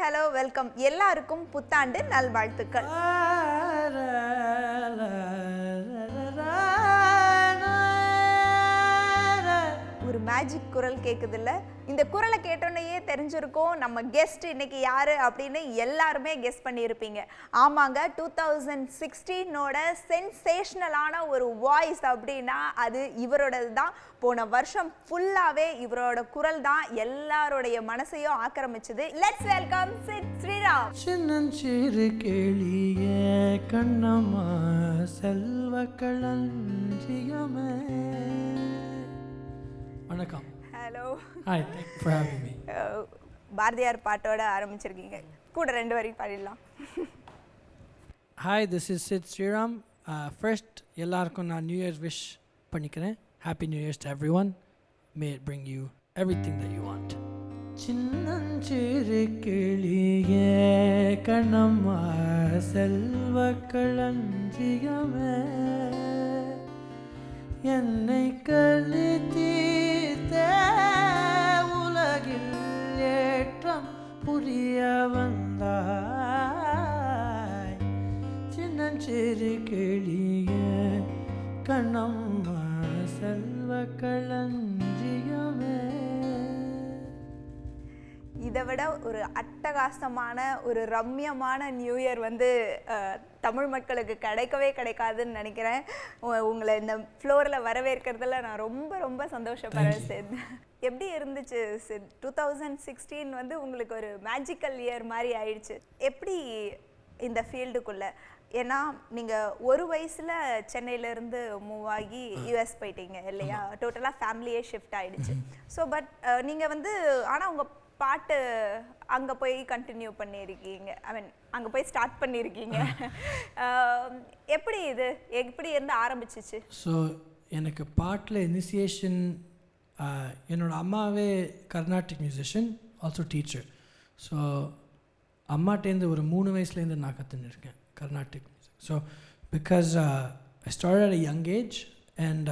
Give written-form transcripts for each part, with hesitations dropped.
Hello welcome எல்லாருக்கும் புத்தாண்டு நல்வாழ்த்துக்கள். ஒரு மேஜிக் குரல் கேட்குதுல்ல, இந்த குரலை கேட்டோன்னையே தெரிஞ்சிருக்கும் நம்ம கெஸ்ட் இன்னைக்கு யாரு அப்படின்னு எல்லாருமே கெஸ் பண்ணியிருப்பீங்க. ஆமாங்க, 2016ஓட சென்சேஷனலான ஒரு வாய்ஸ் அப்படின்னா அது இவரோடது தான். போன வருஷம் ஃபுல்லாகவே இவரோட குரல் தான் எல்லாரோடைய மனசையும் ஆக்கிரமிச்சது. Let's welcome Sid Sriram. சின்னஞ்சிறு கேளிய கண்ணம்மா செல்வ களஞ்சியமே. வணக்கம். Hello. Hi, thank you for having me. Bharathiyar பாட்டோட ஆரம்பிச்சிருக்கீங்க, கூட 2 வரி பாடிடலாம். Hi, this is Sid Sriram. First எல்லாருக்கும் நான் நியூ இயர்ஸ் விஷ் பண்ணிக்கிறேன். Happy new years to everyone. May it bring you everything that you want. சின்னஞ்சிறு கிளிய கண்ணம்மா செல்வ களஞ்சியமே, என்னை கலித்தீர்த்த உலகில் ஏற்றம் புரிய வந்தாய். சின்னஞ்சிறு கிளிய கண்ணம்மா செல்வ களஞ்சியமே. இதை விட ஒரு அட்டகாசமான ஒரு ரம்யமான நியூ இயர் வந்து தமிழ் மக்களுக்கு கிடைக்கவே கிடைக்காதுன்னு நினைக்கிறேன். உங்களை இந்த ஃப்ளோரில் வரவேற்கிறதுல நான் ரொம்ப ரொம்ப சந்தோஷப்படுறேன் சித். எப்படி இருந்துச்சு சித்? 2016 வந்து உங்களுக்கு ஒரு மேஜிக்கல் இயர் மாதிரி ஆயிடுச்சு. எப்படி இந்த ஃபீல்டுக்குள்ளே? ஏன்னா நீங்கள் ஒரு வயசில் சென்னையிலேருந்து மூவ் ஆகி யூஎஸ் போயிட்டீங்க இல்லையா? டோட்டலாக ஃபேமிலியே ஷிஃப்ட் ஆகிடுச்சு. ஸோ பட் நீங்கள் வந்து ஆனால் உங்கள் பாட்டு அங்கே போய் கண்டினியூ பண்ணியிருக்கீங்க, ஐ மீன் அங்கே போய் ஸ்டார்ட் பண்ணியிருக்கீங்க. எப்படி இது எப்படி இருந்து ஆரம்பிச்சிச்சு? ஸோ எனக்கு பாட்டில் இனிஷியேஷன், என்னோட அம்மாவே Carnatic musician, also teacher. So அம்மாட்டேருந்து ஒரு 3 வயசுலேருந்து நான் கற்றுன்னு Carnatic music. So because I start at a young age and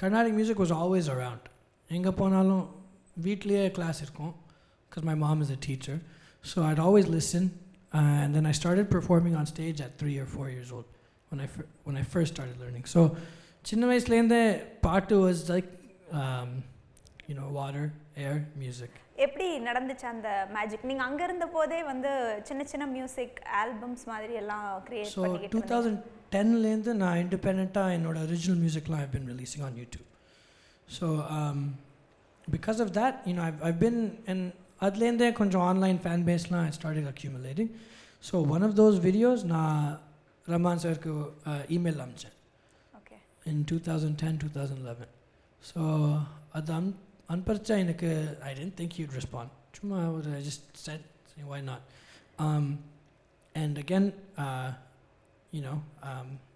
Carnatic music was always around. எங்கே போனாலும் வீட்லேயே கிளாஸ் இருக்கும், because my mom is a teacher. So I'd always listen, and then I started performing on stage at 3 or 4 years old when I first started learning. So சின்ன வயசுலேருந்தே பாட்டு was like water, air, music. எப்படி நடந்துச்சு அந்த magic? நீங்கள் அங்கே இருந்த போதே வந்து சின்ன சின்ன மியூசிக் ஆல்பம்ஸ் மாதிரி எல்லாம் கிரியேட் பண்ணிக்கிட்டு? 2010லேருந்து நான் இண்டிபெண்ட்டாக என்னோட ஒரிஜினல் மியூசிக்லாம் I've been releasing on YouTube. So because of that, I've been, and adlende konjam online fan base la I started accumulating. So one of those videos na Rahman sir ku email amche. Okay. In 2010 2011. So adam anparcha enakku I didn't think he'd respond. Chuma I just said why not. And again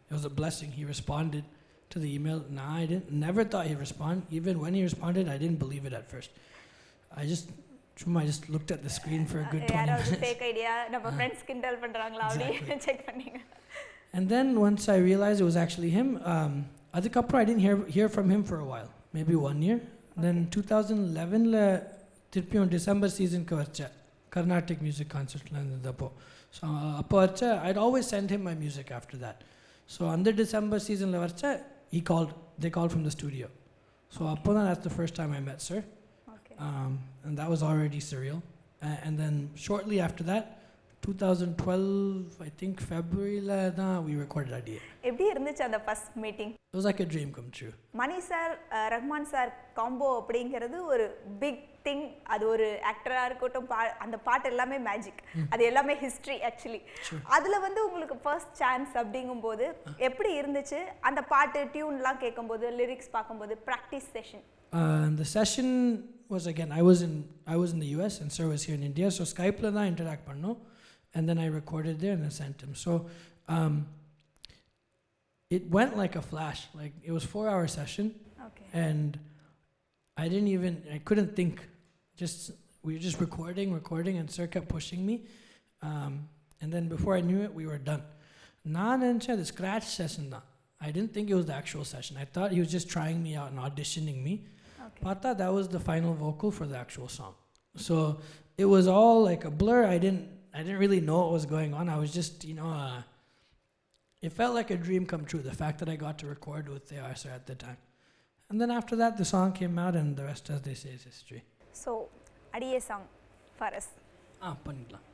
it was a blessing. He responded to the email. Nah, I never thought he'd respond. Even when he responded, I didn't believe it at first. I just looked at the screen for a good 20 minutes. Fake idea. Nama friends kindle பண்றாங்களா அப்படி check பண்ணீங்க. And then once I realized it was actually him, adukapra I didn't hear from him for a while, maybe 1 year. Okay. Then 2011 la திருப்பியும் December season ku varcha Carnatic music concert la irundappo. So appo varcha I'd always send him my music after that. So on the December season la varcha they called from the studio. So that's the first time I met sir. Okay. And that was already surreal. And then shortly after that, 2012, I think February la we recorded Idea. எப்படி இருந்துச்சு அந்த first meeting? It was like a dream come true. Mani sir Rahman sir combo அப்படிங்கிறது ஒரு big thing. அது ஒரு ஆக்டராக இருக்கட்டும், அந்த பாட்டு எல்லாமே மேஜிக், அது எல்லாமே ஹிஸ்ட்ரி ஆக்சுவலி. அதில் வந்து உங்களுக்கு ஃபர்ஸ்ட் சான்ஸ் அப்படிங்கும்போது எப்படி இருந்துச்சு? அந்த பாட்டு டியூன்லாம் கேட்கும்போது, லிரிக்ஸ் பார்க்கும்போது, practice session? The session was again, I was in the US and sir was here in India. So Skype la da interact pannom, and then I recorded there and I sent him. So it went like a flash. Like it was 4-hour session. Okay. And I couldn't think. We were just recording and sir kept pushing me. And then before I knew it, we were done. Naan encha the scratch session da. I didn't think it was the actual session. I thought he was just trying me out and auditioning me. Okay. Pata, that was the final vocal for the actual song. So it was all like a blur. I didn't really know what was going on. I was just, it felt like a dream come true, the fact that I got to record with the Sir at the time. And then after that, the song came out, and the rest, as they say, is history. So அடியே song for us. பண்ணிடலாம்.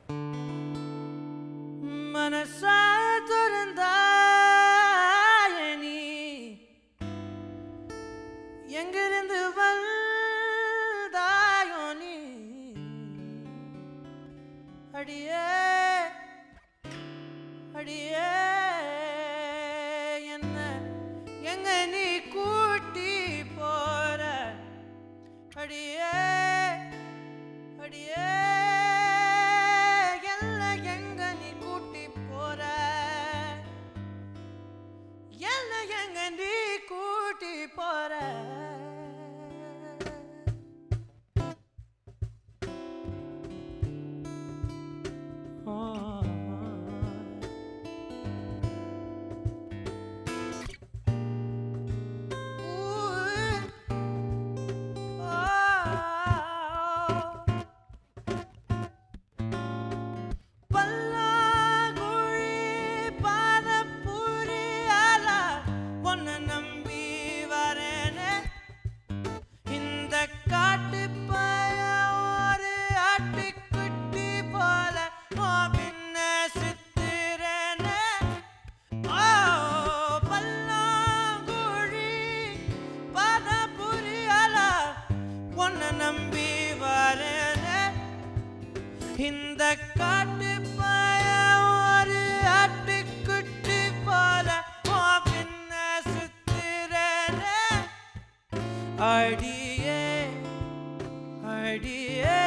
மனசா திறந்தாய நீ எங்கிருந்து வந்தாயோ நீ அடியே அடியே என்ன எங்க நீ கூட்டி போற அடியே அடியே என்ன எங்க நீ கூட்டி போற என்ன எங்க நீ கூட்டி போற இந்த காட்டு பய ஒரு ஆட்டுக்குட்டி போல பின்ன சுத்துறேன அடியே அடியே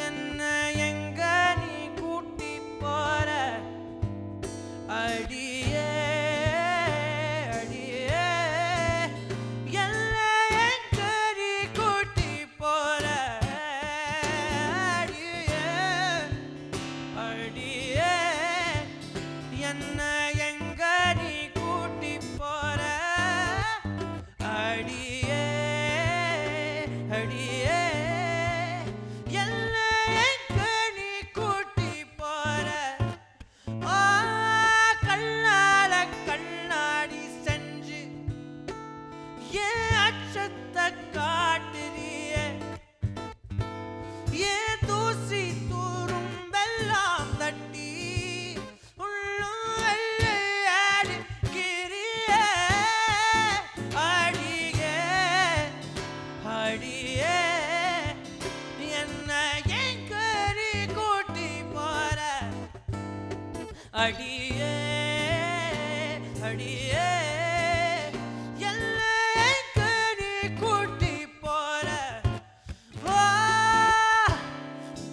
என்ன எங்க நீ கூட்டி போற அடியே அடியே என்ன எங்க நீ கூட்டி போற அடியே என்ன எங்க நீ கூட்டி போற அடியே அடியே என்ன எங்க நீ கூட்டி போற கண்ணால கண்ணாடி செஞ்சு ஏன் அச்சத்தை காட்டுறியே ஏன் தூசி தூரும்பெல்லாம் தட்டி அடியே என்ன எங்க நீ கூட்டி போற அடியே அடியே என்ன எங்க நீ கூட்டி போற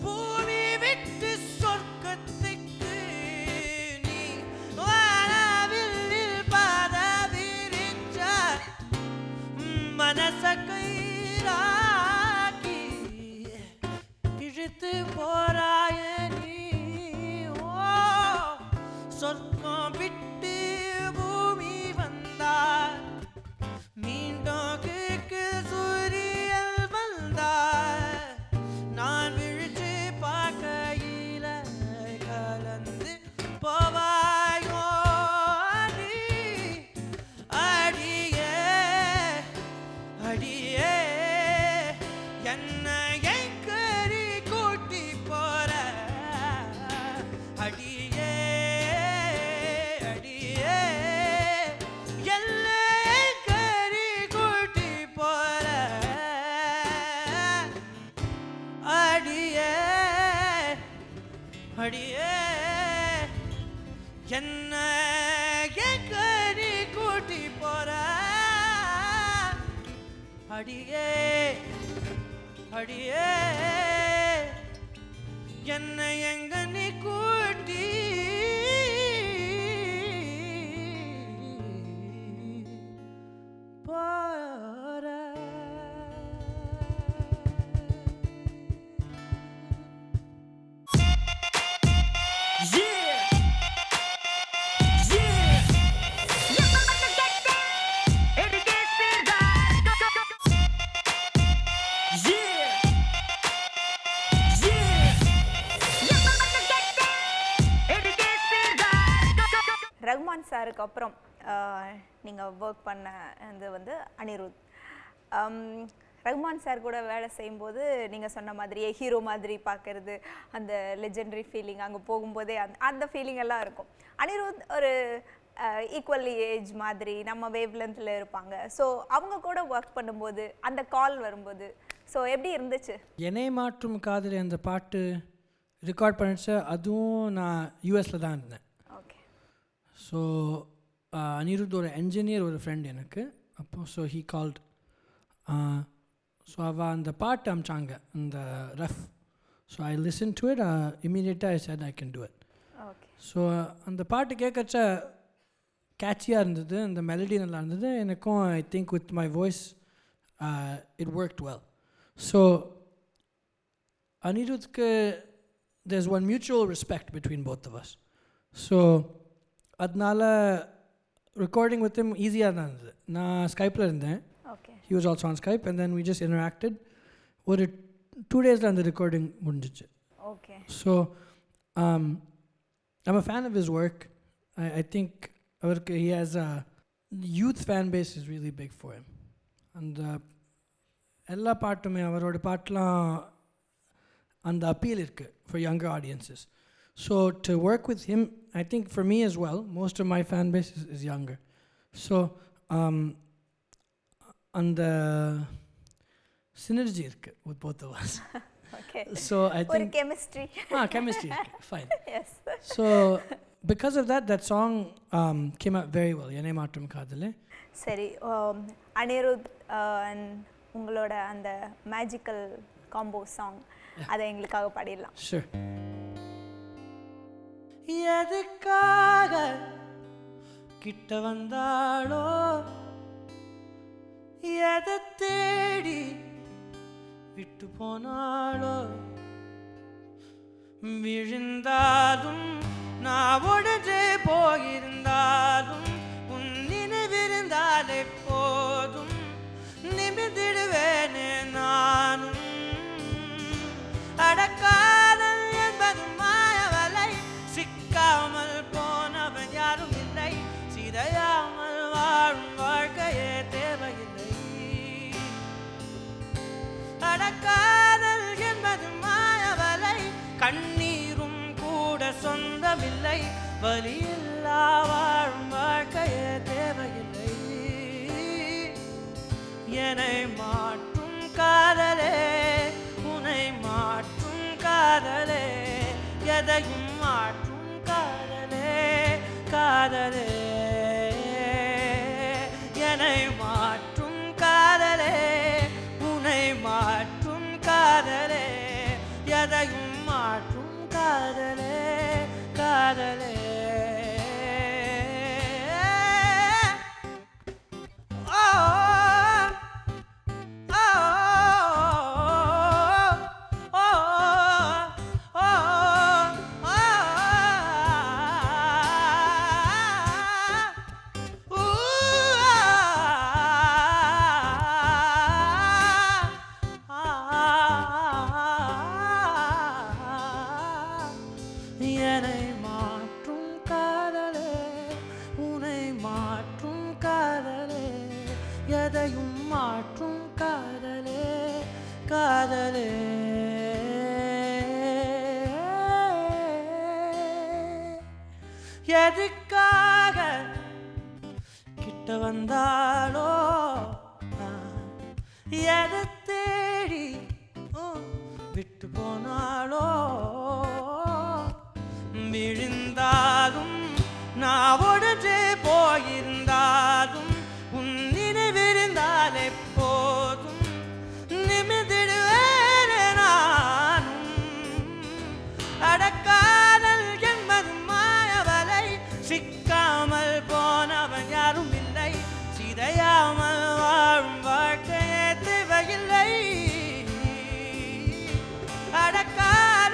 பூமி விட்டு சொர்க்கத்துக்கு நீ வானவில் பதவிரிச்ச மனச கயிறாக்கி இழுத்து போறாய நீ சொர்க்கம் விட்டு பூமி வந்தார் மீண்டும் கிழக்கு சூரியன் வந்தார் நான் விழிச்சு பார்க்கையில கலந்து போவாயோ நீ அடியே அடியே என்ன எங்க நீ கூட்டி போற அடியே அடியே என்ன எங்க நீ கூட்டி போற அடியே அடியே என்ன எங்க நீ கூட்டி போற அடியே அடியே என்ன எங்க நீ கூட்டி போற ரகுமான் சாருக்கு அப்புறம் நீங்கள் ஒர்க் பண்ண இது வந்து அனிருத். ரகுமான் சார் கூட வேலை செய்யும்போது நீங்கள் சொன்ன மாதிரியே ஹீரோ மாதிரி பார்க்கறது, அந்த லெஜெண்டரி ஃபீலிங், அங்கே போகும்போதே அந்த ஃபீலிங் எல்லாம் இருக்கும். அனிருத் ஒரு ஈக்குவலி ஏஜ் மாதிரி நம்ம வேவ் லென்த்தில் இருப்பாங்க. ஸோ அவங்க கூட ஒர்க் பண்ணும்போது அந்த கால் வரும்போது ஸோ எப்படி இருந்துச்சு? என்னை மாற்றும் காதலி அந்த பாட்டு ரெக்கார்ட் பண்ணிச்சு. அதுவும் நான் யூஎஸில் தான் இருந்தேன். ஓகே. ஸோ அனிருத் ஒரு என்ஜினியர், ஒரு ஃப்ரெண்ட் எனக்கு. அப்போ ஸோ ஹீ கால்ட். ஸோ அவள் அந்த பாட்டு அமிச்சாங்க, அந்த rough. So I listen to it. இமீடியட்டாக I said I can do it. Okay. So அந்த பாட்டு கேட்கச்ச கேட்சியாக இருந்தது, அந்த மெலடி நல்லா இருந்தது எனக்கும். I think with my voice it worked well. So அனிருத்க்கு there's one mutual respect between both of us. So அதனால recording with him ஈஸியாக தான் இருந்தது. நான் ஸ்கைப்பில் இருந்தேன். Okay. He was also on Skype and then we just interacted. ஒரு 2 daysல அந்த recording முடிஞ்சிச்சு. Okay. So I'm a fan of his work. I think அவருக்கு he has a youth fan base is really big for him. அந்த எல்லா பாட்டுமே அவரோட பாட்டெலாம் அந்த அப்பீல் இருக்குது for younger audiences. So to work with him, I think for me as well, most of my fan base is younger. So அந்த synergy இருக்குது with both of us. Okay. So I think ஒரு chemistry. chemistry இருக்கு. Fine. Yes. So because of that song came out very well. என்னை மாற்றும் காதலே. சரி, அனிருத் உங்களோட அந்த மேஜிக்கல் காம்போ சாங் அதை எங்களுக்காக பாடிடலாம். Sure. எதுக்காக கிட்ட வந்தாளோ, எதை தேடி விட்டு போனாளோ, விழுந்தாலும் நான் உடஞ்சே போயிருந்தாலும் உன் நினைவிருந்தாலே போதும், நிமிர்ந்திடுவேனே நானும். அடக்காதல் என்பது மாயவலை, சிக்காமல் போனவன் யாரும் இல்லை, சிதையாமல் வாழும் வாழ்க்கையே தேவையில்லை. அடக்காதல் என்பது மாயவலை, கண்ணீரும் கூட சொந்தமில்லை, வலியில்லா வாழும் வாழ்க்கையே தேவையில்லை. என்னை மாற்றும் காதலே, உன்னை மாற்றும் காதலே, எதையும் மாற்றும் காதலே, காதலே. என்னை மாற்றும் காதலே, உன்னை மாற்றும் காதலே, எதையும் மாற்றும் காதலே, காதலே. என்னை மாற்றும் காதலே, உன்னை மாற்றும் காதலே, எதையும் மாற்றும் காதலே, காதலே. எதுக்காக கிட்ட வந்தாளோ, எதை தேடி விட்டு போனாளோ, விழுந்தாலும் நான் உடஞ்சே போயிருந்தாலும் உன் நினைவிருந்தாலே போதும், நிமிர்ந்திடுவேனே நானும். அடக்காதல் என்பது மாயவலை, சிக்காமல் போனவன் யாரும் இல்லை, சிதையாமல் வாழும் வாழ்க்கையே தேவையில்லை. அடக்காதல்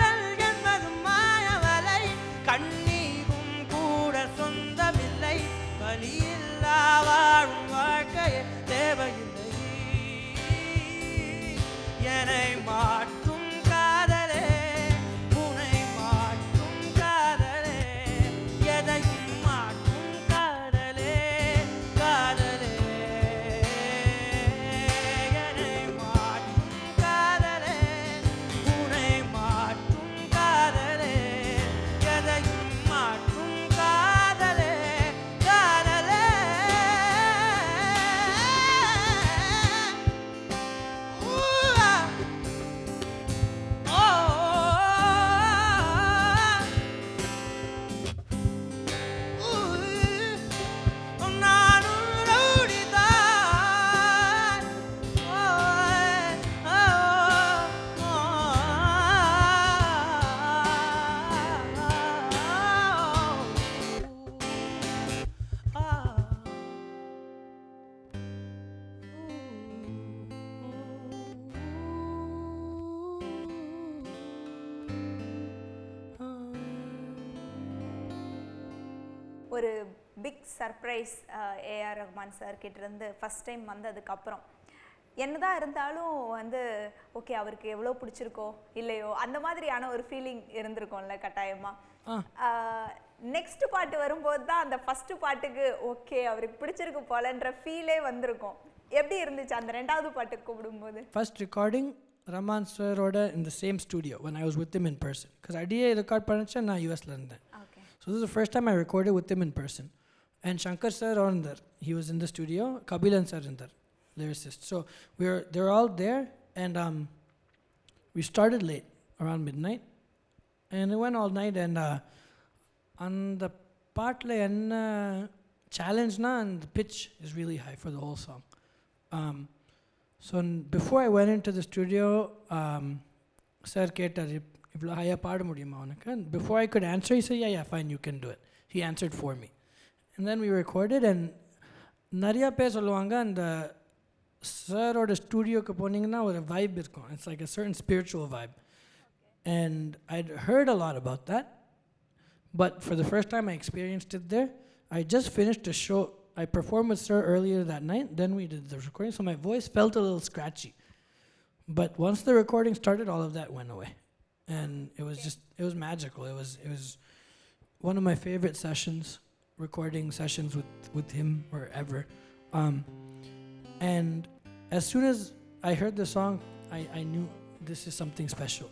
ஒரு big surprise A R Rahman sir கிட்டேருந்து ஃபஸ்ட் டைம் வந்ததுக்கப்புறம் என்னதான் இருந்தாலும் வந்து ஓகே அவருக்கு எவ்வளோ பிடிச்சிருக்கோ இல்லையோ அந்த மாதிரியான ஒரு ஃபீலிங் இருந்திருக்கும்ல கட்டாயமாக. நெக்ஸ்ட் பாட்டு வரும்போது தான் அந்த ஃபஸ்ட்டு பாட்டுக்கு ஓகே அவருக்கு பிடிச்சிருக்கு போலன்ற ஃபீலே வந்திருக்கும். எப்படி இருந்துச்சு அந்த ரெண்டாவது பாட்டுக்கு கூப்பிடும்போது? ஃபர்ஸ்ட் ரெக்கார்டிங் ரஹ்மான் சாரோட in the same studio when I was with him in person. Because idea record பண்ணிச்சேன் நான் யூஎஸ்ல இருந்தேன். So this is the first time I recorded with him in person. And Shankar sir on there, he was in the studio. Kabilan sir in there, lyricist. So they're all there, and we started late, around midnight, and it went all night. And on the part challenge na, and the pitch is really high for the whole song. So before I went into the studio, sir ketar ivlo high paad mudiyuma unakku. And before I could answer, he said, yeah, fine, you can do it. He answered for me. And then we recorded, and நிறையா பேர் சொல்லுவாங்க அந்த சாரோட ஸ்டூடியோக்கு போனீங்கன்னா ஒரு vibe இருக்கும். It's like a certain spiritual vibe. And I'd heard a lot about that, but for the first time I experienced it there. I just finished a show. I performed with Sir earlier that night, then we did the recording, so my voice felt a little scratchy. But once the recording started, all of that went away. And it was just, it was magical. It was one of my favorite sessions. Recording sessions with him or ever. And as soon as I heard the song, I knew this is something special.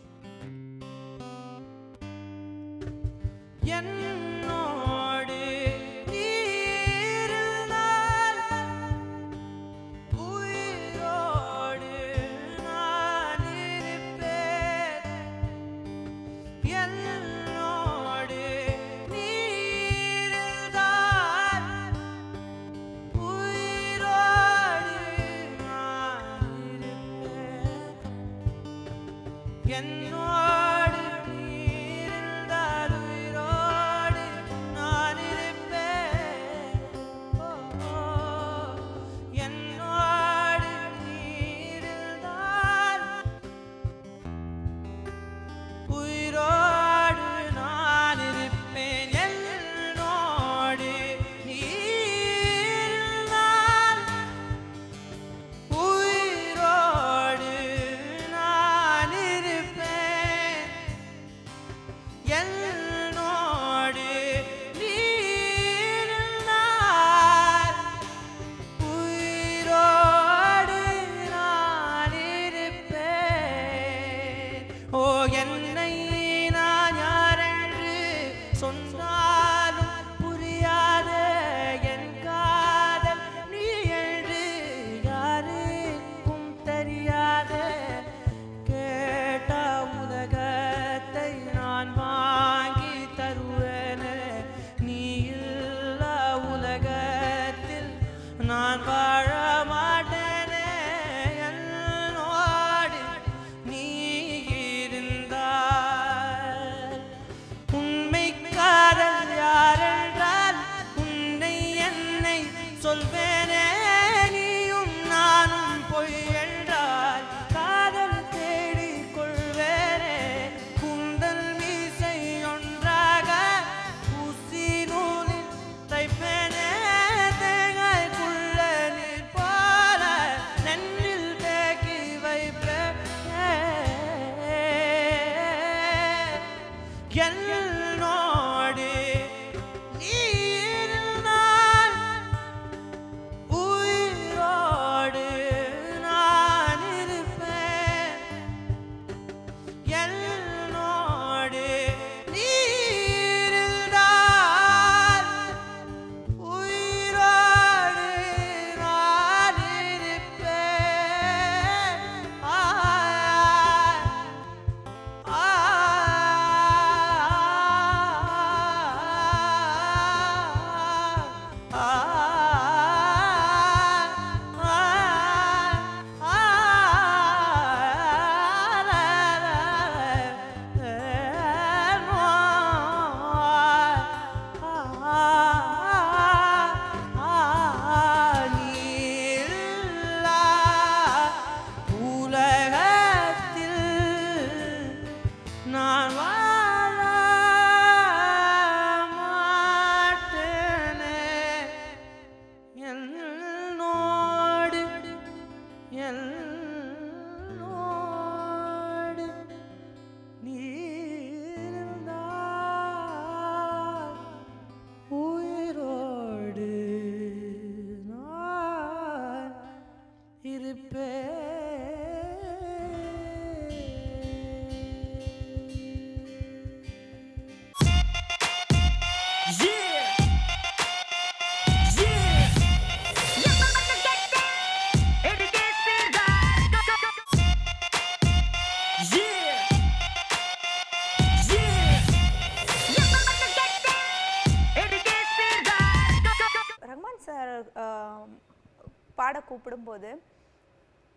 பாட கூப்பிடும்போது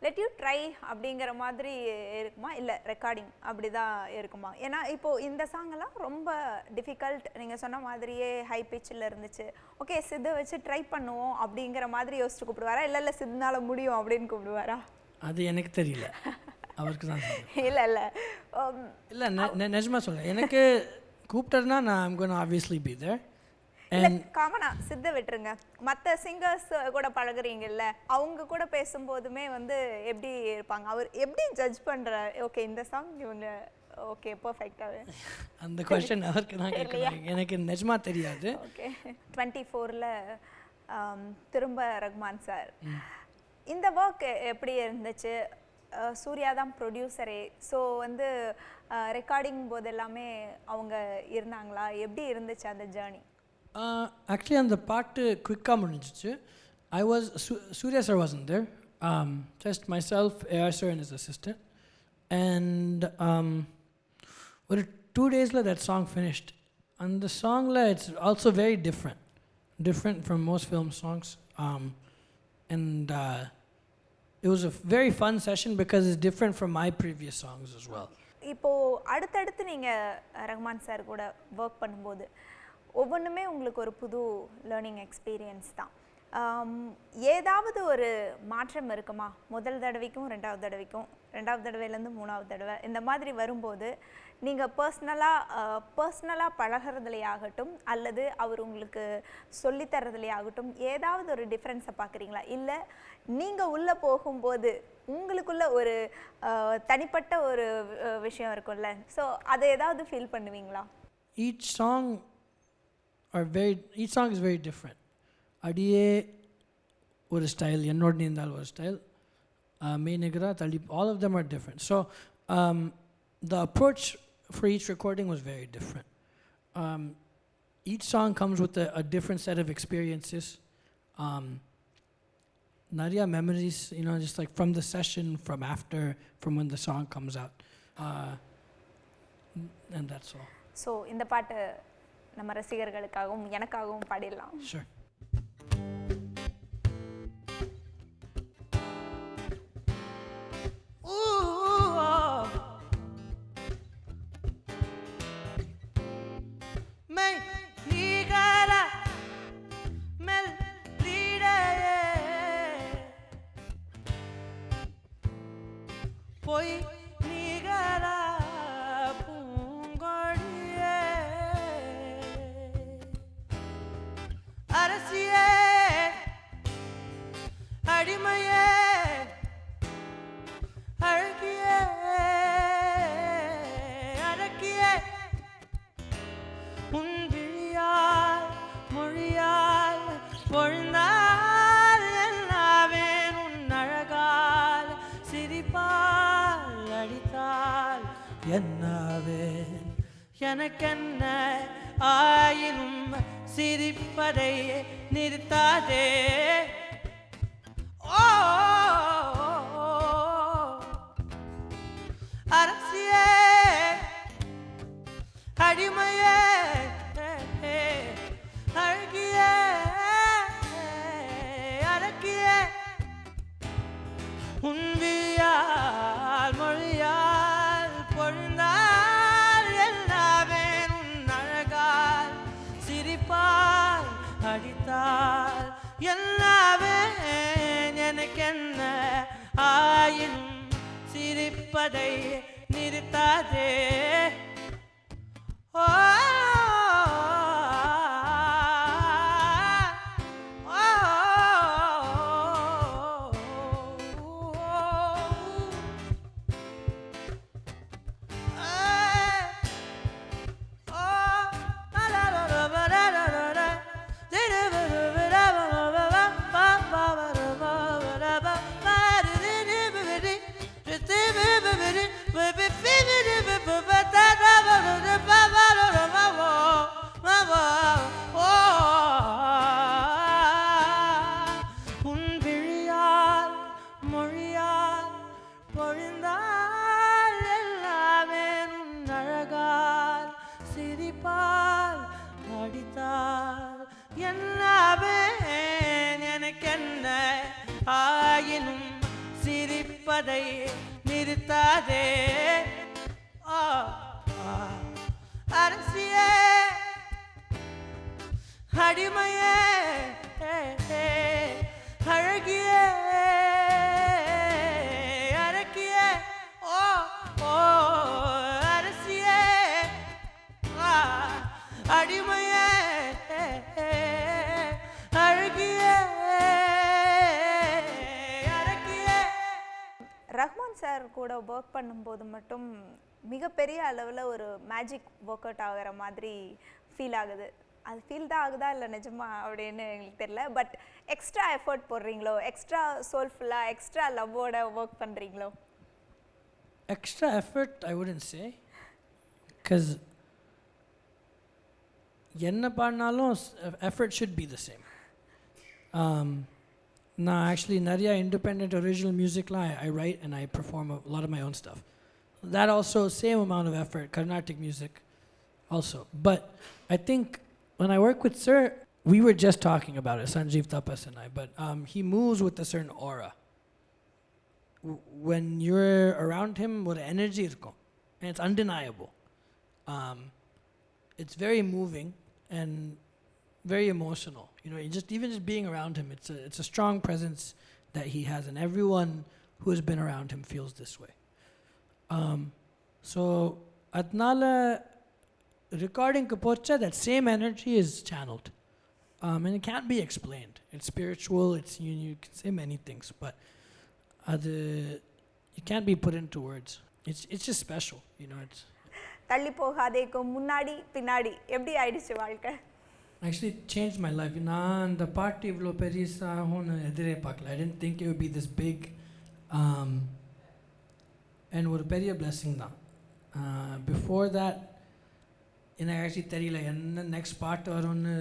let you try அப்படிங்கிற மாதிரி இருக்குமா இல்லை recording அப்படி தான் இருக்குமா? ஏன்னா இப்போது இந்த சாங்கெல்லாம் ரொம்ப டிஃபிகல்ட், நீங்கள் சொன்ன மாதிரியே ஹை பிச்சில் இருந்துச்சு. ஓகே சித்தை வச்சு ட்ரை பண்ணுவோம் அப்படிங்கிற மாதிரி யோசிச்சு கூப்பிடுவாரா, இல்லை சித்னால முடியும் அப்படின்னு கூப்பிடுவாரா? அது எனக்கு தெரியல, அவருக்கு தான் இல்லை இல்லை இல்லை நிஜமாக சொல்கிறேன். எனக்கு கூப்பிட்டதுனா நான் I'm gonna obviously be there. காமனா சித்த விட்டுருங்க, மற்ற சிங்கர்ஸ் கூட பழகுறீங்கல்ல, அவங்க கூட பேசும்போதுமே எப்படி இருப்பாங்க, அவர் எப்படி ஜட்ஜ் பண்ணுறாரு? ஓகே இந்த சாங் இவங்க ஓகே பர்ஃபெக்டாக. அந்த கொஸ்டின் அவருக்கு தான் கேட்குறேன், எனக்கு நிஜமாக தெரியாது. ஓகே 24ல் திரும்ப ரஹ்மான் சார், இந்த ஒர்க் எப்படி இருந்துச்சு? சூர்யா தான் ப்ரொடியூசரே, ஸோ ரெக்கார்டிங் போது எல்லாமே அவங்க இருந்தாங்களா? எப்படி இருந்துச்சு அந்த ஜேர்னி? ஆக்சுவலி அந்த பாட்டு குவிக்காக முடிஞ்சிச்சு. I was Surya sir was in there, just myself, A R sir and is assistant. And ஒரு 2 daysல தட் சாங் ஃபினிஷ்ட். அந்த சாங்கில் it's also very different from most film songs. And it was a very fun session because it's different from my previous songs as well. இப்போது அடுத்தடுத்து நீங்கள் Rahman sir கூட work பண்ணும்போது ஒவ்வொன்றுமே உங்களுக்கு ஒரு புது லேர்னிங் எக்ஸ்பீரியன்ஸ் தான். ஏதாவது ஒரு மாற்றம் இருக்குமா? முதல் தடவைக்கும் ரெண்டாவது தடவையிலேருந்து 3வது தடவை இந்த மாதிரி வரும்போது நீங்கள் பர்சனலாக பழகிறதுலையாகட்டும் அல்லது அவர் உங்களுக்கு சொல்லித்தரதுலையாகட்டும் ஏதாவது ஒரு டிஃப்ரென்ஸை பார்க்குறீங்களா? இல்லை நீங்கள் உள்ளே போகும்போது உங்களுக்குள்ள ஒரு தனிப்பட்ட ஒரு விஷயம் இருக்கும்ல, ஸோ அதை ஏதாவது ஃபீல் பண்ணுவீங்களா? Each song is very different. அடியே ஒரு ஸ்டைல், என்னோட நீந்தால் ஒரு ஸ்டைல், மெய்நிகரா தள்ளி, all of them are different. So the approach for each recording was very different. Each song comes with a different set of experiences. Nariya memories, just like from the session, from after, from when the song comes out. And that's all. So இந்த பாட்டு நம்ம ரசிகர்களுக்காகவும் எனக்காகவும் பாடிடலாம். Sure. போய் நிகரா பூங்கொடியே அரசியே அடிமையே அழகியே அடக்கியே உன் விழியால் மொழியால் பொழுந்தால் எல்லாவேன் உன் அழகால் சிரிப்பால் அடித்தால் என்னாவேன் எனக்கென்ன ஆயினும் சிரிப்பதை நிறுத்தாதே. ஓ அரசியே அடிமையே அழகியே அடக்கியே உன்வியால் மொழியால் பொழுந்தால் எல்லாவேன் உன் அழகால் சிரிப்பால் அடித்தால் எல்லாவேன் எனக்கென்ன ஆயினும் சிரிப்பதை நிறுத்தாதே. ஓ சிரிப்பதை நிறுத்தாதே ஆ, ஆ. அரசியே அடிமையே அழகியே அரக்கியே ஓ ஓ அரசியே அடிமையே அழகியே அரக்கியே. ரஹ்மான் சார் கூட ஒர்க் பண்ணும்போது மட்டும் மிகப்பெரிய அளவில் ஒரு மேஜிக் ஒர்க் அவுட் ஆகிற மாதிரி ஃபீல் ஆகுது. அது ஃபீல் தான் ஆகுதா இல்லை நிஜமா அப்படின்னு எங்களுக்கு தெரியல. பட் எக்ஸ்ட்ரா எஃபர்ட் போடுறீங்களோ, எக்ஸ்ட்ரா சோல்ஃபுல்லாக எக்ஸ்ட்ரா லவ்வோட ஒர்க் பண்ணுறீங்களோ? Extra effort, I wouldn't say. Because என்ன பண்ணாலும் effort should be the same. நான் actually நிறையா independent original musicலாம் I write and I perform a lot of my own stuff. That also same amount of effort, Carnatic music also. But I think when I work with Sir, we were just talking about it, Sanjeev Tapas and I, but he moves with a certain aura. When you're around him, what energy irukkum, and it's undeniable. It's very moving and very emotional. You know, even just being around him, it's a strong presence that he has, and everyone who has been around him feels this way. So adnala recording kapocha, that same energy is channeled, and it can't be explained. It's spiritual. It's you can say many things, but it can't be put into words. It's just special, you know. It's தள்ளி போகாதேக்கு முன்னாடி பின்னாடி எப்படி ஆயிடுச்சு வாழ்க்கை? actually changed my life. நான் அந்த பாட்டு இவ்வளோ பெருசாகும்னு எதிரே பார்க்கல. I didn't think it would be this big, and ஒரு பெரிய blessing தான். Before that எனக்கு actually தெரியல என்ன next பாட்டு வரும்னு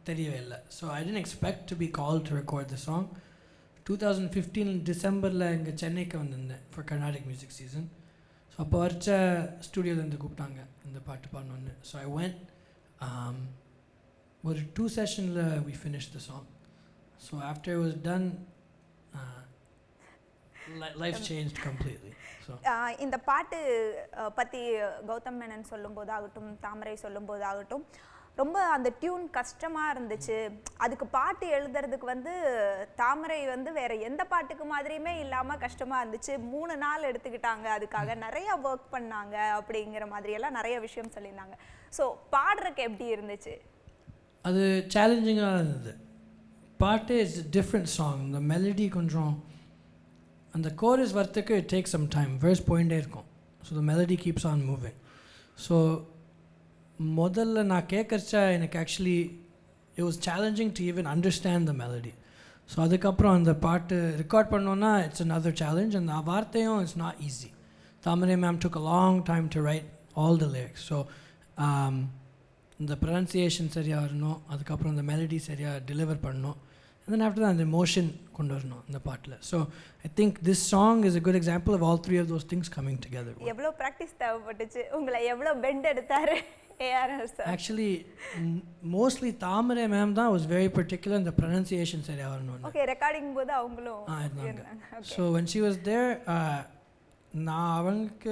தெரியவே இல்லை. So I didn't expect to be called to record the song. 2015 டிசம்பரில் இங்கே சென்னைக்கு வந்திருந்தேன் for Carnatic music season. So அப்போ வரைச்ச ஸ்டூடியோலேருந்து கூப்பிட்டாங்க இந்த பாட்டு பாடணுன்னு. So I went. ஒரு 2 sessions we finished the song. So after it was done, life changed completely. So இந்த பாட்டு பற்றி கௌதம் மேனன் சொல்லும்போதாகட்டும், தாமரை சொல்லும்போதாகட்டும், ரொம்ப அந்த டியூன் கஷ்டமாக இருந்துச்சு. அதுக்கு பாட்டு எழுதுறதுக்கு வந்து தாமரை வந்து வேறு எந்த பாட்டுக்கு மாதிரியுமே இல்லாமல் கஷ்டமாக இருந்துச்சு. 3 நாள் எடுத்துக்கிட்டாங்க, அதுக்காக நிறையா ஒர்க் பண்ணாங்க அப்படிங்கிற மாதிரியெல்லாம் நிறைய விஷயம் சொல்லியிருந்தாங்க. ஸோ பாடுறதுக்கு எப்படி இருந்துச்சு? அது சேலஞ்சிங்காக இருந்தது. பாட்டு இஸ் டிஃப்ரெண்ட் சாங். இந்த மெலடி கொஞ்சம் அந்த கோரஸ் வரத்துக்கு it take some time. Verse போயிட்டே இருக்கும். So the melody keeps on moving. So முதல்ல நான் கேட்குறச்சா எனக்கு actually it was challenging to even understand the melody. So அதுக்கப்புறம் அந்த பாட்டு ரெக்கார்ட் பண்ணோன்னா இட்ஸ் another challenge. அந்த வார்த்தையும் it's not easy. Thamarai ma'am took a long time to write all the lyrics. So இந்த ப்ரொனன்சியேஷன் சரியாக வரணும், அதுக்கப்புறம் அந்த மெலடி சரியாக டெலிவர் பண்ணணும், and then after that அந்த எமோஷன் கொண்டு வரணும் அந்த பாட்டில். So I think this song is a good example of all 3 of those things coming together. எவ்வளோ ப்ராக்டிஸ் தேவைப்பட்டுச்சு? உங்களை எவ்வளோ பெண்ட் எடுத்தாரு ஏஆர்ஆர் சார்? Actually, mostly தாமரை மேம் தான் was very particular in the pronunciation சரியாக வரணும். ஓகே, ரெக்கார்டிங் போது அவங்களும் இருந்தாங்க. So when she was there, நான் அவங்களுக்கு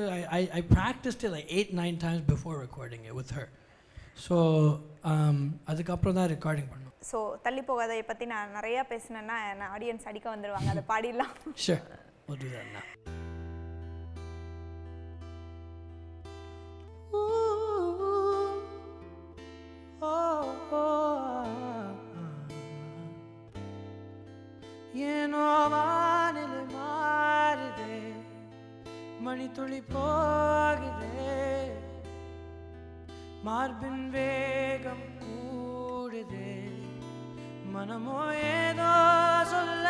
I practiced it like 8-9 times before recording it with her. So அதுக்கப்புறம் தான் ரெக்கார்டிங் பண்ணோம். ஸோ தள்ளி போகாதை பற்றி நான் நிறையா பேசினேன்னா நான் ஆடியன்ஸ் அடிக்க வந்துடுவாங்க, அதை பாடிடலாம். Sure, we'll do that now. ஏனோ வானிலை மாறுதே, மணி துளி போகுதே, மார்பின் வேகம் கூடுதே, மனமோ ஏதோ சொல்ல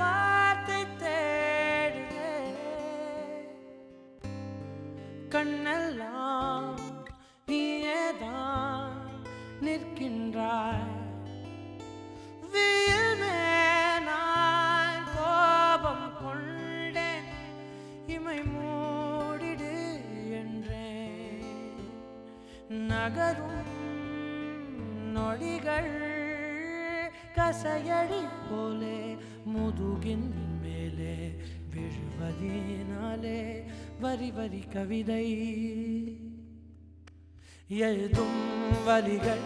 வார்த்தை தேடுதே, கண்ணெல்லாம் நீயேதான் நிற்கின்றாய், வெயில் நான் கோபம் கொண்டேன், இமை மூடிடு என்றேன், நகரும் நொடிகள் கசையடி போலே முதுகின் மேலே விழுவதினாலே வரி வரி கவிதை எழுதும் வரிகள்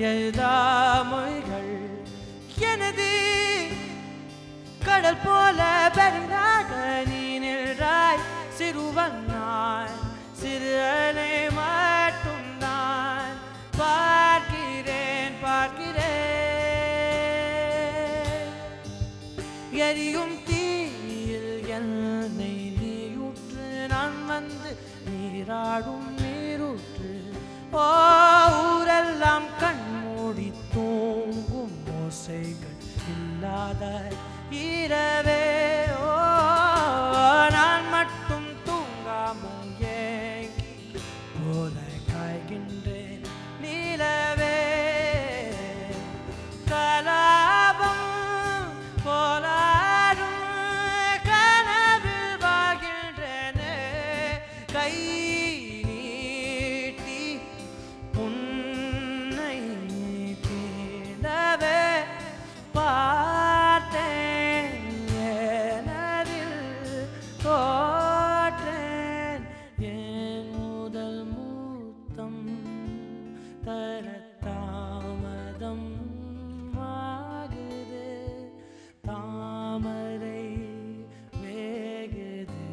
எழுதா மொழிகள் எனது கடல் போல பெரிதாக நீ நின்றாய் சிறுவனாய் சிறு அலை மட்டும் நான் பார்க்கிறேன் எரியும் தீயில் என்னை நீயூற்று நான் வந்து நீராடும் நீரூற்று ஓ ஊரெல்லாம் கண்மூடி தூங்கும் ஓசைகள் இல்லாத இரவே ஓ நான் மட்டும் தூங்காமல் ஏங்கி போல காய்கின்றேன் நீலவே கலாபம் போலாடும் கனவில் வாழ்கின்றேனே கை நீட்டி உன்னை தீண்டவே பார்த்தேன் எனதில் தோற்றேன் என் முதல் மூத்தம் தர தாமதம் ஆகுது தாமரை வேகுது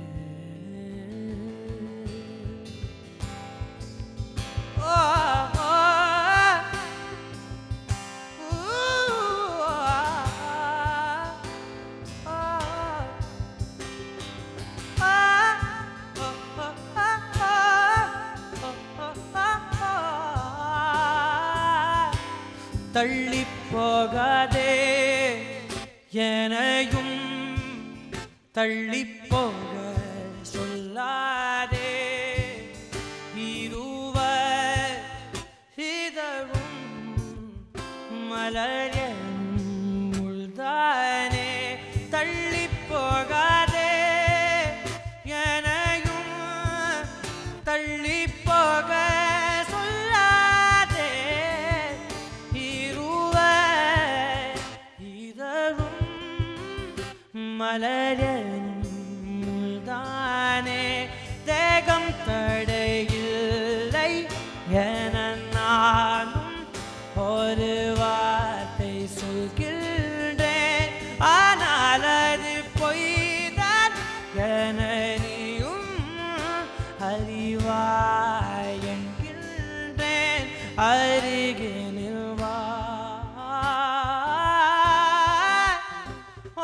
ஓ தள்ளி போகாதே எனையும் தள்ளி போக சொல்லாதே இருவர் இதழும் மலரும் முள்தானே தள்ளி போகாதே எனையும் தள்ளி போக சொல்லாதே இருவர் இதழும் மலரும் முள்தானே தேகம் தடையில்லை என நானும் ஒரு வார்த்தை சொல்கின்றேன் ஆனால் அது பொய்தான் என நீயும் அறிவாய் என்கின்றேன் அருகினில் வா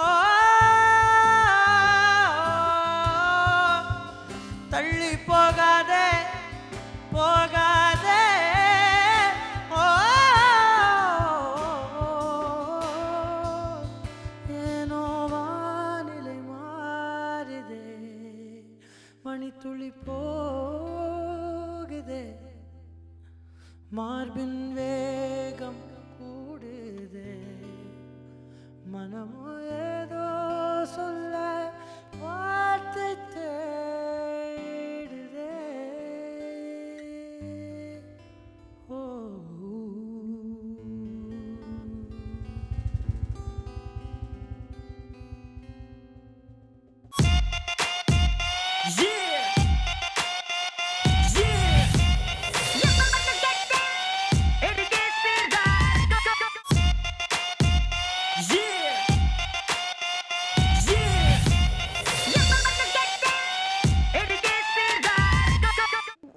ஓ தள்ளி போகாதே போகாதே ஓ ஏனோ வானிலை மாறுதே மணித்துளி போகுதே மார்பின் வேகம் கூடுதே மனமோ ஏதோ சொல்ல வார்த்தை தேடுதே ஓ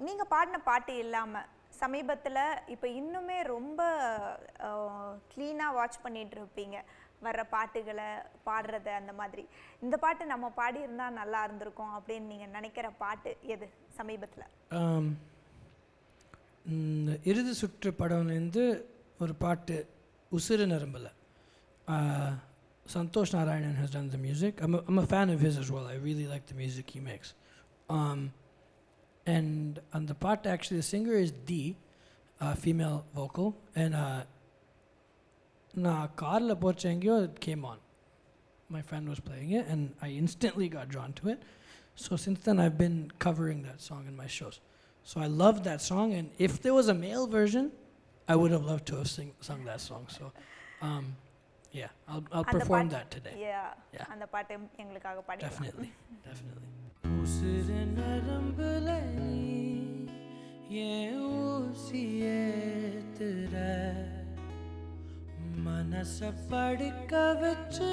நீங்க பாடின பாட்டு இல்லாம சமீபத்துல இப்போ இன்னுமே ரொம்ப க்ளீனா வாட்ச் பண்ணிட்டு இருப்பீங்க வர்ற பாட்டுகளை பாடுறது அந்த மாதிரி இந்த பாட்டு நம்ம பாடியிருந்தா நல்லா இருந்திருக்கும் அப்படின்னு நீங்க நினைக்கிற பாட்டு எது சமீபத்துல? இறுதி சுற்று படம்லேருந்து ஒரு பாட்டு உசிறு நரம்பல. Santosh Narayanan has done the music. I'm a fan of his as well. I really like the music he makes. And on the part, actually, the singer is Dee, female vocal. And na carla pochengyo, it came on. My friend was playing it, and I instantly got drawn to it. So since then, I've been covering that song in my shows. So I loved that song, and if there was a male version, I would have loved to have sung that song. So, Yeah, I'll அந்த perform பாட்டு- that today. Yeah, Yeah. அந்த பாட்டு எங்களுக்காக பாடி Definitely, definitely. உசுறு நரம்புல நீ ஏன் ஊசி ஏத்துற மனச படுக்க வச்சு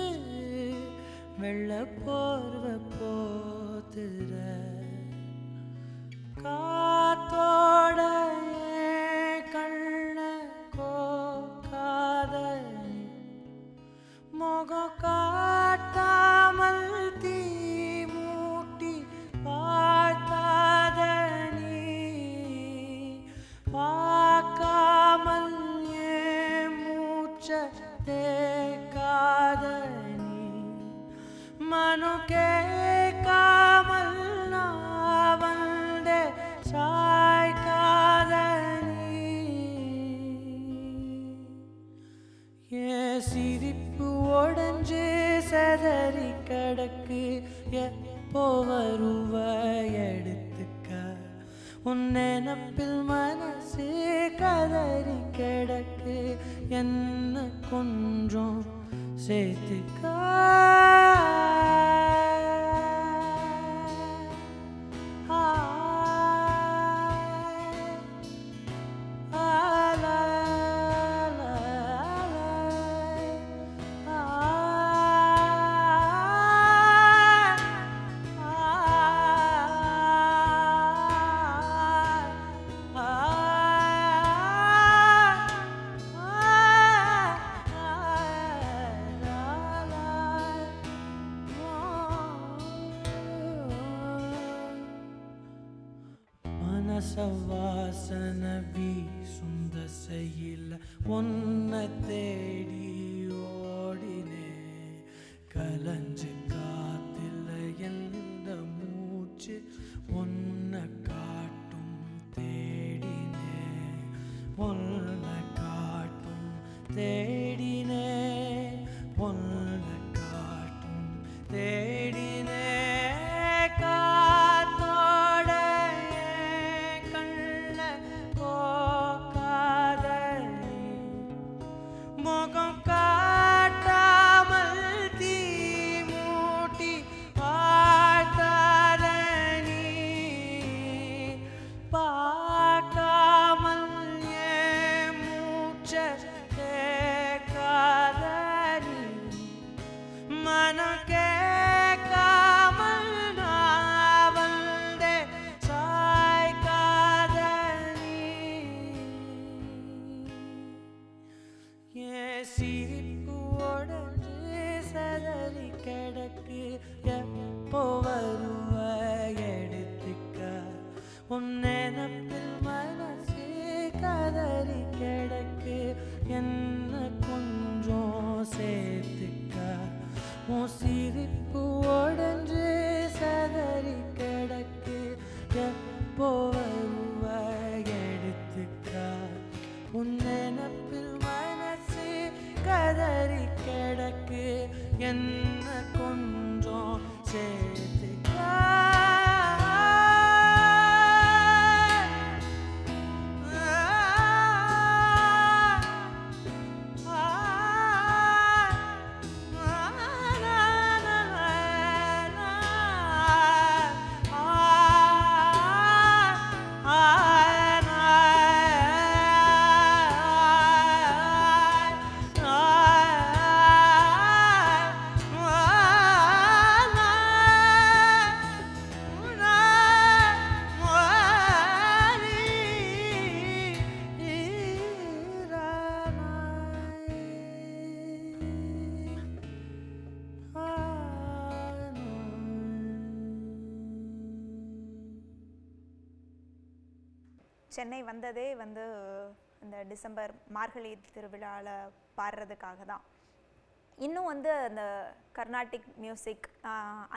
வெள்ள போர்வ போத்துற காத்தோட என் கண்ண கோக்காத நீ முகம் காட்டாமல் தீ மூட்டி பார்த்தாத நீ பார்க்காமல் ஏன் மூச்ச தேக்காத நீ மனு கேட்காமல் நான் வந்தே சாய்க்காத நீ என் சிரிப்பு உடஞ்சு செதறி கிடக்கு எப்போ வருவ எடுத்துக்க உன் நினப்பில் மனசு கதறி கிடக்கு என்ன கொஞ்சம் சேர்த்துக்க மனசவாசன வீசுந்த செய்யல உன்னை தேடி ஓடினே கலஞ்சு காத்துல எந்த மூச்சு உன்னை காட்டும் தேடினே உன்னை காட்டும் தேடினே உன்னை காட்டும் தேடினே காத்தோட என் கண்ண கோக்காத நீ முகம் காட்டாமல் தீ மூட்டி பார்த்தாத நீ பார்க்காமல் என் மூச்ச கேட்காத நீ மனம் கேட்காமல் நான் வந்தே சாய்க்காத நீ என் சிரிப்பு உடஞ்சு சதறி கிடக்கு எப்போ வருவ எடுத்துக்க உன் நினப்பில் மனசு கதறி கிடக்கு என்ன கொஞ்சம் சேர்த்துக்க உன் சிரிப்பு உடஞ்சு சதறி கிடக்கு எப்போ வருவ எடுத்துக்க உன் நினப்பில் மனசு கதறி கிடக்கு என்ன கொஞ்சம் சேர்த்துக்க சென்னை வந்ததே வந்து இந்த டிசம்பர் மார்கழி திருவிழாவில் பாடுறதுக்காக தான். இன்னும் வந்து அந்த கர்நாடிக் மியூசிக்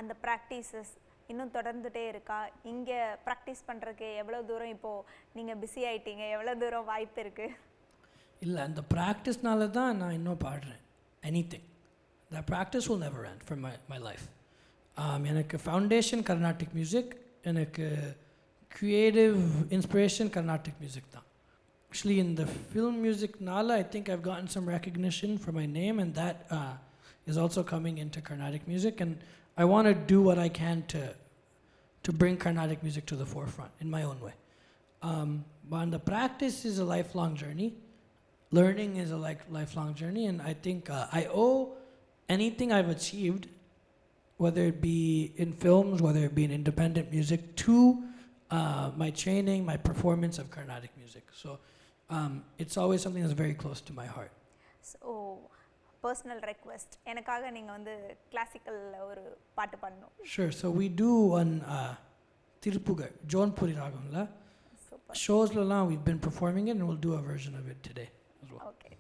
அந்த ப்ராக்டிசஸ் இன்னும் தொடர்ந்துகிட்டே இருக்கா? இங்கே ப்ராக்டிஸ் பண்ணுறதுக்கு எவ்வளோ தூரம் இப்போது நீங்கள் பிஸி ஆகிட்டீங்க, எவ்வளோ தூரம் வாய்ப்பு இருக்குது? இல்லை, அந்த ப்ராக்டிஸ்னால தான் நான் இன்னும் பாடுறேன். Anything that practice will never end for my life. எனக்கு ஃபவுண்டேஷன் கர்நாடிக் மியூசிக், எனக்கு க்ரியேட்டிவ் இன்ஸ்பிரேஷன் கர்நாடிக் மியூசிக் தான். actually in the film music nala, I think I've gotten some recognition for my name, and that is also coming into Carnatic music, and I want to do what I can to bring Carnatic music to the forefront in my own way. But the practice is a lifelong journey. Learning is a lifelong journey, and I think I owe anything I've achieved, whether it be in films, whether it be in independent music, to my training, my performance of Carnatic music. So it's always something that's very close to my heart. So personal request, எனக்காக நீங்கள் வந்து கிளாசிக்கலில் ஒரு பாட்டு பண்ணணும். Sure. So we do on Tiruppugar, Jaunpuri Ragamla. Super. Shows la we've been performing it, and we'll do a version of it today as well. Okay.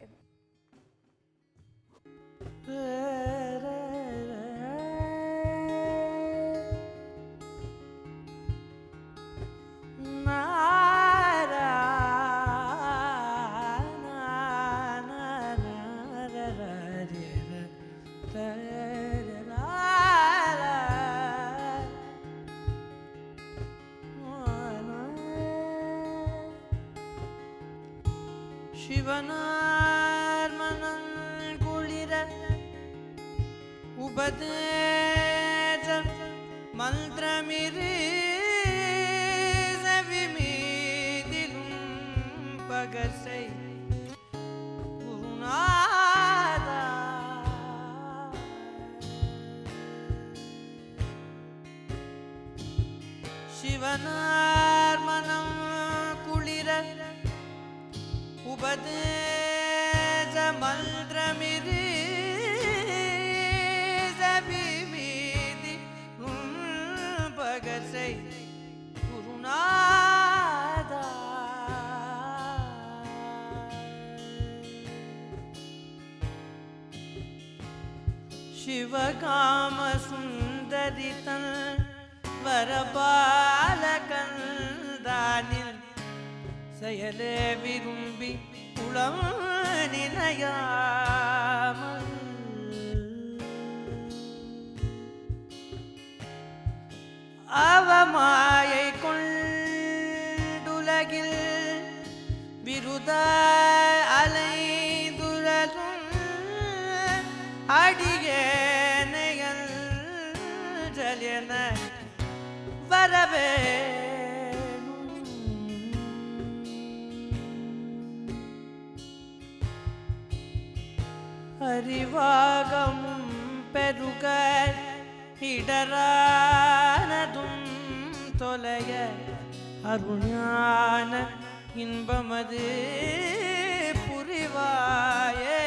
சிவனார் மனம் குளிர உபதேசம் மந்திரமிரு செவிமீதிலும் பகர்சை குருநாதா சிவனார் மனம் குளிர உபதேச மந்திரமிரு செவிமீதி பகர்சை குருநாதா சிவகாம சுந்தரிதன் வரபாலகந்தானில் செயலே விரும்பி உளம் நிலையாமல் அவமாயை கொண்டுலகில் விருத அலைதுரலும் அடியேனையல் ஜலியன வரவே அறிவாகமும் பெருக இடரானதும் தொலைய அருஞான இன்பமது புரிவாயே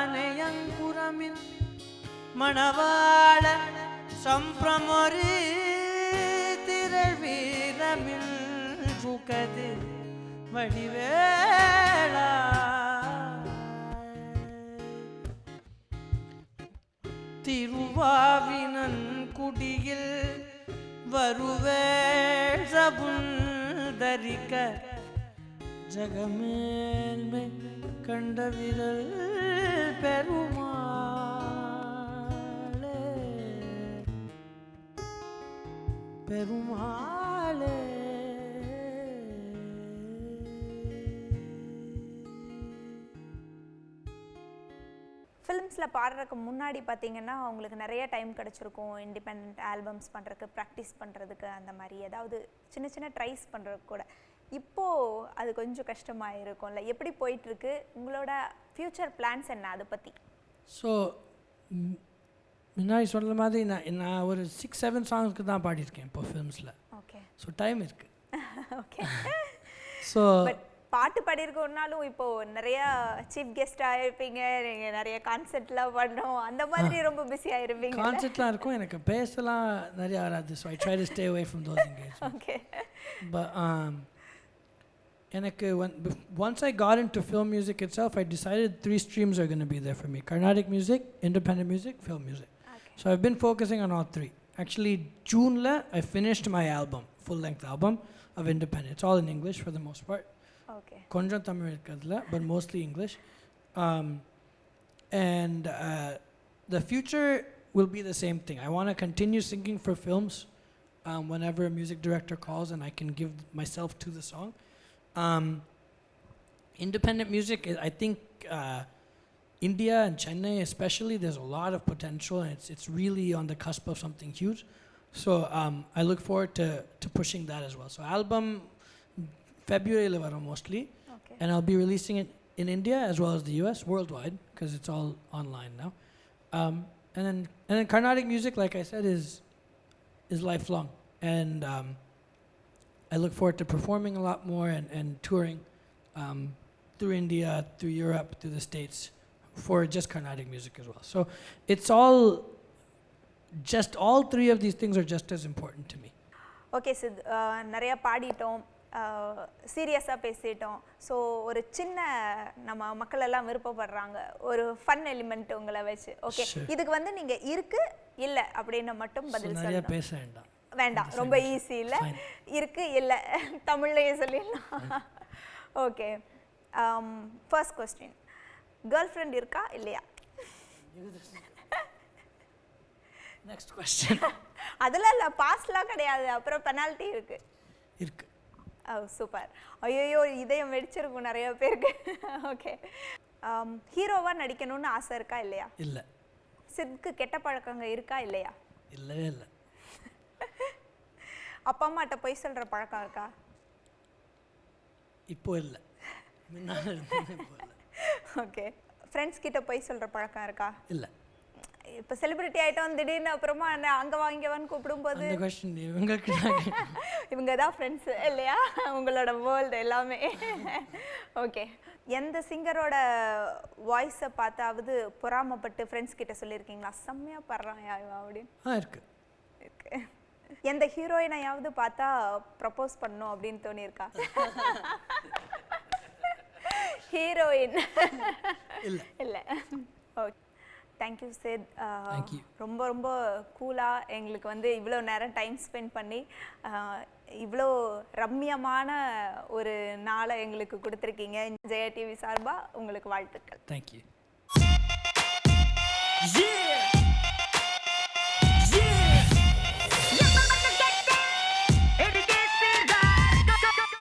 தேவயானையங்குரமில் மணவாள சம்பிரமொரு திரள் வீரமில் சுகது வடிவேளா திருவாவினன் குடியில் வருவேள் சபுந்தரிக்க ஜகமேன்மை கண்ட விரல் பெருமாளே பெருமாளே ஃபிலிம்ஸில் பாடுறதுக்கு முன்னாடி பார்த்தீங்கன்னா அவங்களுக்கு நிறைய டைம் கிடச்சிருக்கும் இண்டிபெண்ட் ஆல்பம்ஸ் பண்ணுறதுக்கு, ப்ராக்டிஸ் பண்ணுறதுக்கு, அந்த மாதிரி ஏதாவது சின்ன சின்ன ட்ரைஸ் பண்ணுறதுக்கு கூட. இப்போது அது கொஞ்சம் கஷ்டமாக இருக்கும்ல, எப்படி போயிட்டுருக்கு உங்களோட ஃப்யூச்சர் பிளான்ஸ் என்ன அதை பற்றி? ஸோ முன்னாடி சொல்கிற மாதிரி நான் ஒரு 6-7 சாங்ஸ்க்கு தான் பாடியிருக்கேன் இப்போ ஃபிலிம்ஸில். ஓகே. ஸோ டைம் இருக்குது. ஓகே. ஸோ பட் பாட்டு பாடியிருக்கோம்னாலும் இப்போது நிறையா சீஃப் கெஸ்ட்டாக இருப்பீங்க, நீங்கள் நிறைய கான்சர்ட்லாம் பண்ணோம், அந்த மாதிரி ரொம்ப பிஸியாக இருப்பீங்க. கான்செர்ட்லாம் இருக்கும், எனக்கு பேசலாம் நிறைய வராது. So I try to stay away from those engagements. Okay. But எனக்கு once I got into film music itself, I decided 3 streams are going to be there for me: Carnatic music, independent music, film music. Okay. So I've been focusing on all three. Actually, June I finished my album, full-length album of independent. It's all in English for the most part. Okay Konjam Tamil irukadla, but mostly English. And the future will be the same thing. I want to continue singing for films whenever a music director calls and I can give myself to the song. Independent music, I think India and Chennai especially, there's a lot of potential and it's really on the cusp of something huge. So I look forward to pushing that as well. So album February mostly, okay and I'll be releasing it in India as well as the US, worldwide, because it's all online now. And then Carnatic music, like I said, is lifelong, and I look forward to performing a lot more and touring through India, through Europe, through the States for just Carnatic music as well. So it's all three of these things are just as important to me. Okay Sid நிறையா பாடிட்டோம், சீரியஸாக பேசிட்டோம். So ஒரு சின்ன நம்ம மக்கள் எல்லாம் விருப்பப்படுறாங்க ஒரு fun element உங்களை வச்சு. ஓகே, இதுக்கு வந்து நீங்கள் இருக்கு இல்லை அப்படின்னு மட்டும் பதில் நிறைய சொல்லணும். பேச வேண்டாம், வேண்டாம், ரொம்ப ஈஸி இல்லை, இருக்கு இல்லை தமிழ்லையே சொல்லிடலாம். Okay, first question, girl friend இருக்கா இல்லையா? Next question. அதெல்லாம் இல்லை, பாஸ்லாம் கிடையாது, அப்புறம் பெனால்ட்டி இருக்கு. இருக்கு. ஓ சூப்பர். ஐயோ இதயம் வெடிச்சிருக்கும் நிறைய பேருக்கு. ஓகே, ஹீரோவாக நடிக்கணும்னு ஆசை இருக்கா இல்லையா? இல்லை. சித்க்கு கெட்ட பழக்கங்க இருக்கா இல்லையா? இல்லவே இல்லை. அப்பா அம்மாட்ட பொய் சொல்கிற பழக்கம் இருக்கா? இப்போ இல்லை, முன்னாடி இருந்தது, இப்போ இல்லை. ஓகே, ஃப்ரெண்ட்ஸ் கிட்ட பொய் சொல்கிற பழக்கம் இருக்கா? இல்லை. இப்போ செலிபிரிட்டி ஆகிட்டோம், திடீர்னு அப்புறமா அங்கே வாங்கிவான்னு கூப்பிடும்போது இவங்க தான் ஃப்ரெண்ட்ஸு இல்லையா? உங்களோட வேர்ல்டு எல்லாமே. ஓகே, எந்த சிங்கரோட வாய்ஸை பார்த்தாவது பொறாமப்பட்டு ஃப்ரெண்ட்ஸ் கிட்ட சொல்லியிருக்கீங்களா, செம்மையாக பாடுறான் அப்படின்னு? இருக்கு. இருக்கு. எந்த ஹீரோயினையாவது பார்த்தா ப்ரப்போஸ் பண்ணணும் அப்படின்னு தோணியிருக்கா? ஹீரோயின் இல்லை. இல்லை. Okay, thank you Sid. ரொம்ப ரொம்ப கூலாக எங்களுக்கு வந்து இவ்வளோ நேரம் டைம் ஸ்பெண்ட் பண்ணி இவ்வளோ ரம்மியமான ஒரு நாளை எங்களுக்கு கொடுத்துருக்கீங்க. ஜெயா டிவி சார்பாக உங்களுக்கு வாழ்த்துக்கள். தேங்க்யூ.